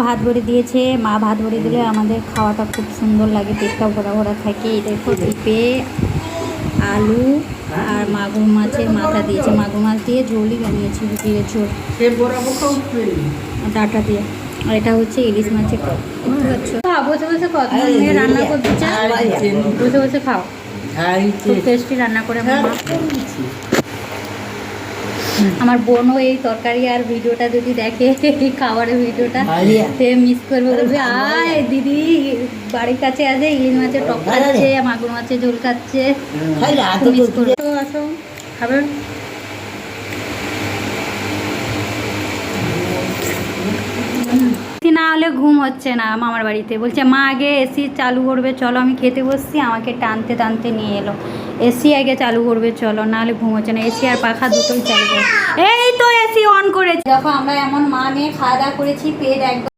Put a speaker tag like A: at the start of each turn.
A: ভাত ভরে দিয়েছে। মা ভাত ভরে দিলে আমাদের খাওয়াটা খুব সুন্দর লাগে, পেটটা ভরা ভরা থাকে। এটা একটু পেঁপে, আলু আর মাগুর মাছের মাথা দিয়েছে। মাগুর মাছ দিয়ে ঝোলই বানিয়েছি, জিরে ঝোল ডাটা দিয়ে। আর এটা হচ্ছে ইলিশ মাছের বুঝতে পারছো। বসে বসে কত মেয়ে রান্না করতে চায়, বসে বসে খাও। খুব টেস্টি রান্না করে আমার মা। আমার বোনও এই তরকারি আর ভিডিওটা যদি দেখে, এই খাবারের ভিডিওটা, সে মিস করবে, বলবে আয় দিদি বাড়ির কাছে আছে, ইলিশ মাছের টক খাচ্ছে, মাগুর মাছের ঝোল খাচ্ছে, মিস করবে। আসো খাবে। না হলে ঘুম হচ্ছে না মামার বাড়িতে, বলছে মা আগে এসি চালু করবে চলো, আমি খেতে বসছি, আমাকে টানতে টানতে নিয়ে এলো, এসি আগে চালু করবে চলো, নাহলে ঘুম হচ্ছে না। এসি আর পাখা দুটোই চালু করবে। এই তো এসি অন করেছি। দেখো আমরা এমন মা মেয়ে খাওয়া দাওয়া করেছি, পেট একদম